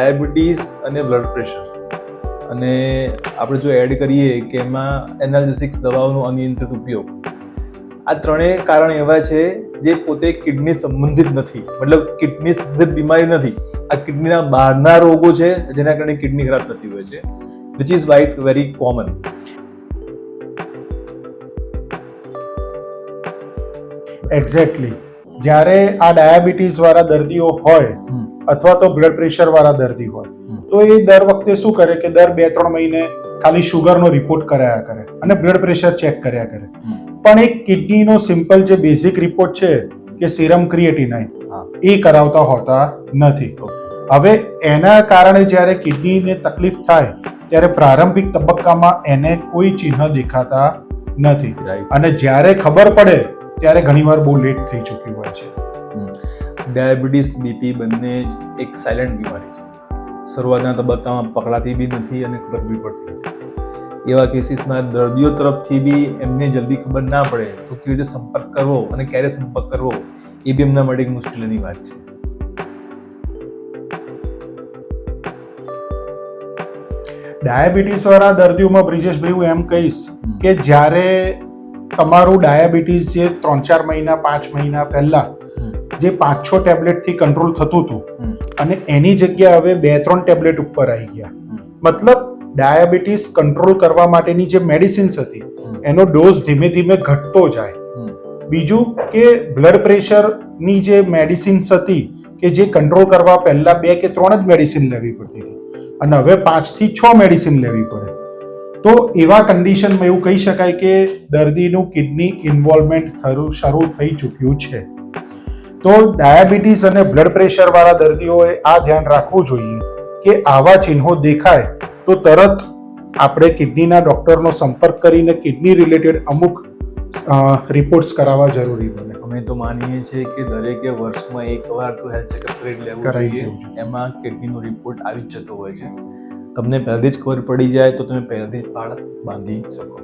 Diabetes અને blood pressure, અને આપણે જો એડ કરીએ કે એમાં એનાલ્જેસિક્સ દવાઓનો અનિયંત્રિત ઉપયોગ, આ ત્રણેય કારણ એવા છે જે પોતે કિડની સંબંધિત નથી, મતલબ કિડની સંબંધિત બીમારી નથી, આ કિડનીના બહારના રોગો છે જેના કારણે કિડની ખરાબ થતી હોય છે, which is very common. Exactly. જ્યારે આ ડાયાબિટીસ વાળા દર્દીઓ હોય અથવા તો બ્લડ પ્રેશર વાળા દર્દી હોય તો એ દર વખતે શું કરે કે દર 2-3 મહિને ખાલી શુગરનો રિપોર્ટ કરાયા કરે અને બ્લડ પ્રેશર ચેક કર્યા કરે. પણ એક કિડનીનો સિમ્પલ જે બેઝિક રિપોર્ટ છે કે સીરમ ક્રિએટિનાઇન, એ કરાવતા હોતા નથી. હવે એના કારણે જ્યારે કિડનીને તકલીફ થાય ત્યારે પ્રારંભિક તબક્કામાં એને કોઈ ચિહ્ન દેખાતા નથી, અને જ્યારે ખબર પડે ત્યારે ઘણીવાર બહુ લેટ થઈ ચૂક્યું હોય છે. ડાયાબિટીસ, બીપી બંને જ એક સાયલેન્ટ બીમારી છે. શરૂઆતના તબક્કામાં પકડાતી બી નથી અને ખબર બી પડતી નથી. એવા કેસીસમાં દર્દીઓ તરફથી બી એમને જલ્દી ખબર ના પડે તો કેવી રીતે સંપર્ક કરવો અને ક્યારે સંપર્ક કરવો એ બી એમના માટે એક મુશ્કેલીની વાત છે. ડાયાબિટીસ વાળા દર્દીઓમાં બ્રિજેશભાઈ હું એમ કહીશ કે જ્યારે તમારું ડાયાબિટીસ જે 3-4 મહિના 5 મહિના પહેલા જે 5-6 ટેબ્લેટથી કંટ્રોલ થતું હતું અને એની જગ્યાએ હવે 2-3 ટેબ્લેટ ઉપર આવી ગયા, મતલબ ડાયાબિટીસ કંટ્રોલ કરવા માટેની જે મેડિસિન્સ હતી એનો ડોઝ ધીમે ધીમે ઘટતો જાય. બીજું કે બ્લડ પ્રેશરની જે મેડિસિન્સ હતી કે જે કંટ્રોલ કરવા પહેલા 2 કે 3 જ મેડિસિન લેવી પડતી હતી અને હવે 5 થી 6 મેડિસિન લેવી પડે. તો એવા કન્ડિશનમાં એવું કહી શકાય કે દર્દીનું કિડની ઇન્વોલ્વમેન્ટ શરૂ થઈ ચૂક્યું છે. તો ડાયાબિટીસ અને બ્લડ પ્રેશર વાળા દર્દીઓએ આ ધ્યાન રાખવું જોઈએ કે આવા ચિહ્નો દેખાય તો તરત આપણે કિડનીના ડોક્ટરનો સંપર્ક કરીને કિડની રિલેટેડ અમુક રિપોર્ટ્સ કરાવવા જરૂરી બને. અમે તો માનીએ છીએ કે દરેકે વર્ષમાં એકવાર તો હેલ્થ ચેકઅપ કરી લેવું જોઈએ. એમાં કિડનીનો રિપોર્ટ આવી જ જતો હોય છે. તમને પહેલેથી જ ખબર પડી જાય તો તમે પહેલેથી જ પાળ બાંધી શકો.